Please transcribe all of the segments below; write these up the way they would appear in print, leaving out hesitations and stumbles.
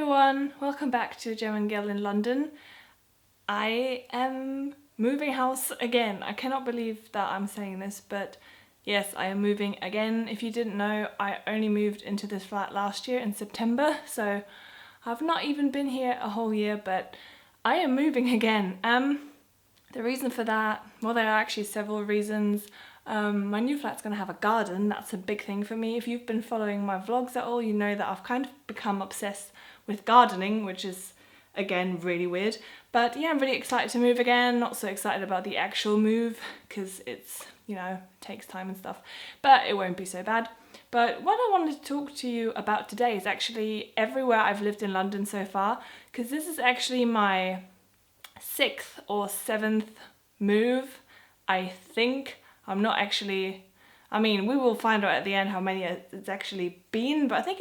everyone, welcome back to Germangirlinlondon. I am moving house again. I cannot believe that I'm saying this, but yes, I am moving again. If you didn't know, I only moved into this flat last year in September, so I've not even been here a whole year, but I am moving again. The reason for that, well, there are actually several reasons. My new flat's going to have a garden. That's a big thing for me. If you've been following my vlogs at all, you know that I've kind of become obsessed with gardening, which is, again, really weird. But yeah, I'm really excited to move again. Not so excited about the actual move because it's, takes time and stuff. But it won't be so bad. But what I wanted to talk to you about today is actually everywhere I've lived in London so far, because this is actually my 6th or 7th move, I think. I'm not actually, we will find out at the end how many it's actually been, but I think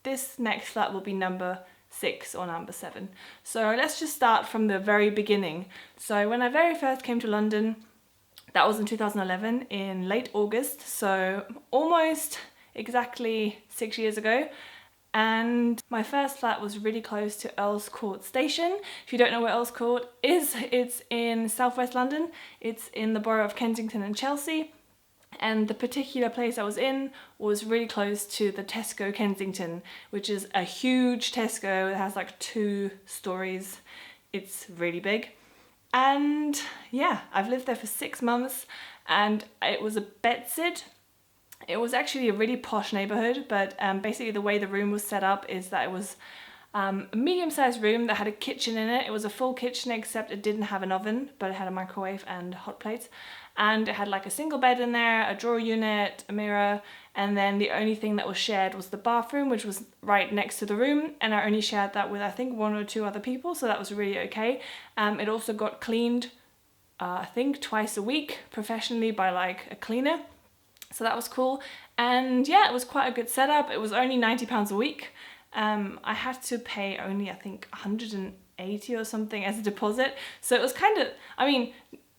this next flat will be number 6 or number 7. So let's just start from the very beginning. So when I very first came to London, that was in 2011 in late August, so almost exactly 6 years ago. And my first flat was really close to Earl's Court Station. If you don't know where Earl's Court is, it's in southwest London. It's in the borough of Kensington and Chelsea. And the particular place I was in was really close to the Tesco Kensington, which is a huge Tesco. It has like 2 stories. It's really big. And yeah, I've lived there for 6 months and it was a bedsit. It was actually a really posh neighbourhood, but basically the way the room was set up is that it was a medium-sized room that had a kitchen in it. It was a full kitchen except it didn't have an oven, but it had a microwave and hot plates. And it had like a single bed in there, a drawer unit, a mirror, and then the only thing that was shared was the bathroom, which was right next to the room, and I only shared that with I think 1 or 2 other people, so that was really okay. It also got cleaned, I think twice a week professionally by like a cleaner. So that was cool. And yeah, it was quite a good setup. It was only £90 a week. I had to pay only, I think, 180 or something as a deposit. So it was kind of,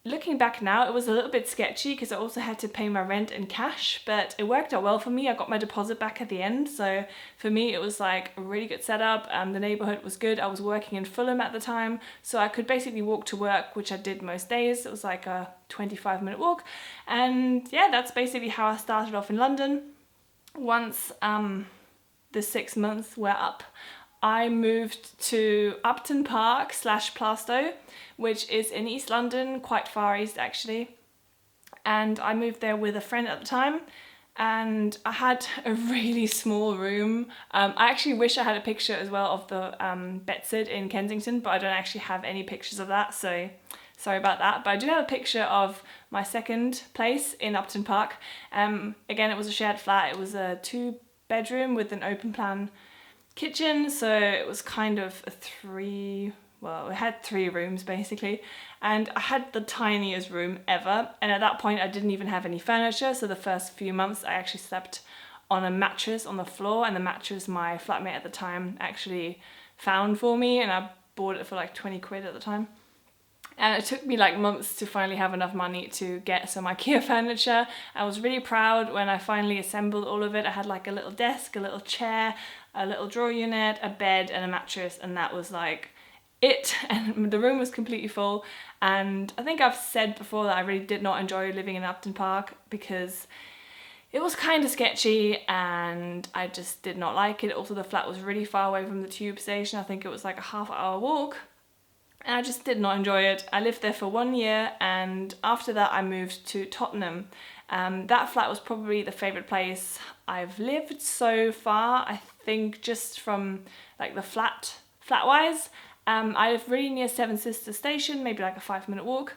looking back now, it was a little bit sketchy because I also had to pay my rent in cash, but it worked out well for me. I got my deposit back at the end. So for me, it was like a really good setup. The neighborhood was good. I was working in Fulham at the time, so I could basically walk to work, which I did most days. It was like a 25-minute walk. And yeah, that's basically how I started off in London. Once the 6 months were up, I moved to Upton Park / Plaistow, which is in East London, quite far east actually. And I moved there with a friend at the time, and I had a really small room. I actually wish I had a picture as well of the bedsit in Kensington, but I don't actually have any pictures of that, so sorry about that. But I do have a picture of my second place in Upton Park. Again, it was a shared flat. It was a 2-bedroom with an open plan kitchen, so it was kind of it had 3 rooms basically, and I had the tiniest room ever, and at that point I didn't even have any furniture, so the first few months I actually slept on a mattress on the floor, and the mattress my flatmate at the time actually found for me, and I bought it for like 20 quid at the time. And it took me like months to finally have enough money to get some IKEA furniture. I was really proud when I finally assembled all of it. I had like a little desk, a little chair, a little drawer unit, a bed and a mattress, and that was like it. And the room was completely full. And I think I've said before that I really did not enjoy living in Upton Park because it was kind of sketchy and I just did not like it. Also, the flat was really far away from the tube station. I think it was like a half-hour walk. And I just did not enjoy it. I lived there for 1 year, and after that I moved to Tottenham. That flat was probably the favourite place I've lived so far. I think just from like the flat-wise. I live really near Seven Sisters Station, maybe like a 5-minute walk.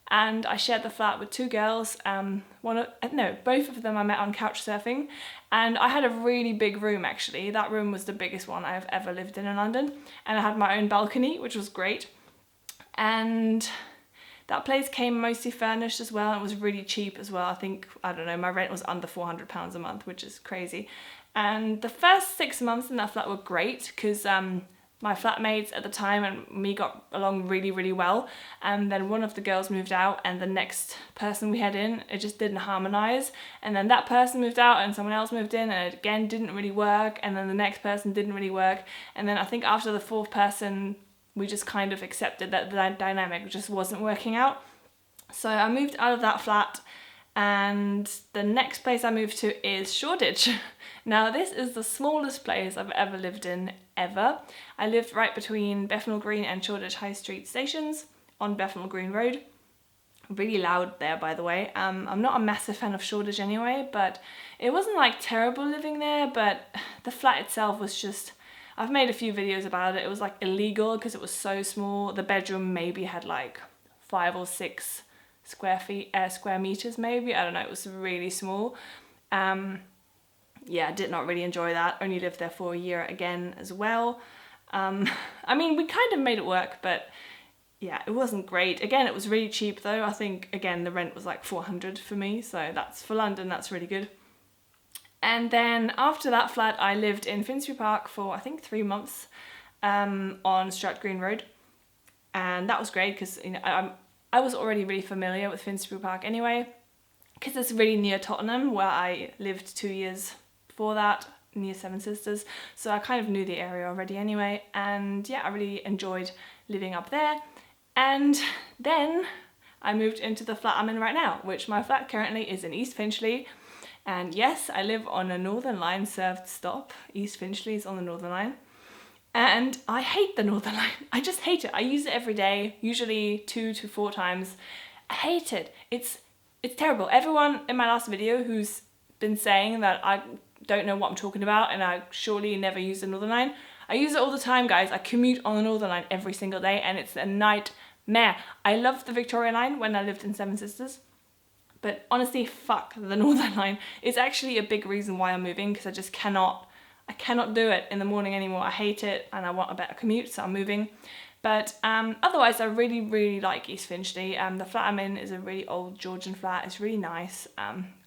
And I shared the flat with 2 girls. Both of them I met on couch surfing. And I had a really big room actually. That room was the biggest one I've ever lived in London. And I had my own balcony, which was great. And that place came mostly furnished as well. It was really cheap as well. I think, my rent was under £400 a month, which is crazy. And the first 6 months in that flat were great because my flatmates at the time and me got along really, really well. And then one of the girls moved out and the next person we had in, it just didn't harmonise. And then that person moved out and someone else moved in and it again didn't really work. And then the next person didn't really work. And then I think after the fourth person, we just kind of accepted that the dynamic just wasn't working out. So I moved out of that flat and the next place I moved to is Shoreditch. Now this is the smallest place I've ever lived in, ever. I lived right between Bethnal Green and Shoreditch High Street stations on Bethnal Green Road. Really loud there, by the way. I'm not a massive fan of Shoreditch anyway, but it wasn't like terrible living there, but the flat itself was just, I've made a few videos about it. It was like illegal because it was so small. The bedroom maybe had like 5 or 6 square meters maybe. I don't know, it was really small. Yeah, I did not really enjoy that. Only lived there for a year again as well. I mean, we kind of made it work, but yeah, it wasn't great. Again, it was really cheap though. I think, again, the rent was like 400 for me. So that's, for London, that's really good. And then after that flat, I lived in Finchley Park for, I think, 3 months on Strat Green Road. And that was great because, you know, I was already really familiar with Finchley Park anyway, because it's really near Tottenham, where I lived 2 years before that, near Seven Sisters. So I kind of knew the area already anyway. And yeah, I really enjoyed living up there. And then I moved into the flat I'm in right now, which my flat currently is in East Finchley. And yes, I live on a Northern Line served stop. East Finchley is on the Northern Line. And I hate the Northern Line. I just hate it. I use it every day, usually 2 to 4 times. I hate it. It's terrible. Everyone in my last video who's been saying that I don't know what I'm talking about and I surely never use the Northern Line. I use it all the time, guys. I commute on the Northern Line every single day and it's a nightmare. I loved the Victoria Line when I lived in Seven Sisters. But honestly, fuck the Northern Line. It's actually a big reason why I'm moving, because I cannot do it in the morning anymore. I hate it and I want a better commute, so I'm moving. But otherwise, I really, really like East Finchley. The flat I'm in is a really old Georgian flat. It's really nice.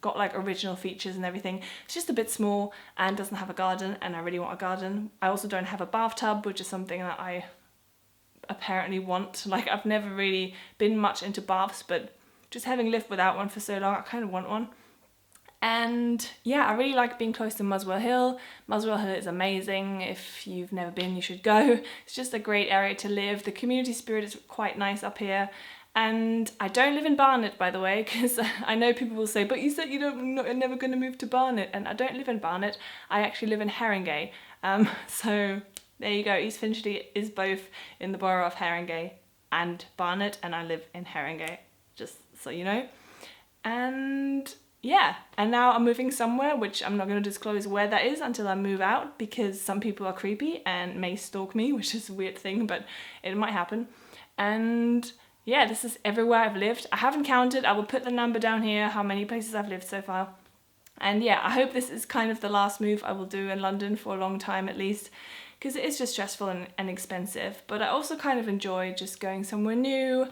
Got like original features and everything. It's just a bit small and doesn't have a garden, and I really want a garden. I also don't have a bathtub, which is something that I apparently want. Like, I've never really been much into baths, but just having lived without one for so long, I kind of want one. And yeah, I really like being close to Muswell Hill. Muswell Hill is amazing. If you've never been, you should go. It's just a great area to live. The community spirit is quite nice up here. And I don't live in Barnet, by the way, because I know people will say, but you said you're never going to move to Barnet. And I don't live in Barnet. I actually live in Haringey. So there you go. East Finchley is both in the borough of Haringey and Barnet, and I live in Haringey, just so you know. And yeah, and now I'm moving somewhere, which I'm not going to disclose where that is until I move out, because some people are creepy and may stalk me, which is a weird thing, but it might happen. And yeah, this is everywhere I've lived. I haven't counted. I will put the number down here, how many places I've lived so far. And yeah, I hope this is kind of the last move I will do in London for a long time at least, because it is just stressful and expensive. But I also kind of enjoy just going somewhere new.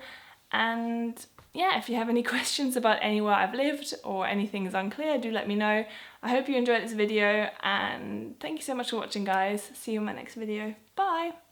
And yeah, if you have any questions about anywhere I've lived or anything is unclear, do let me know. I hope you enjoyed this video, and thank you so much for watching, guys. See you in my next video. Bye!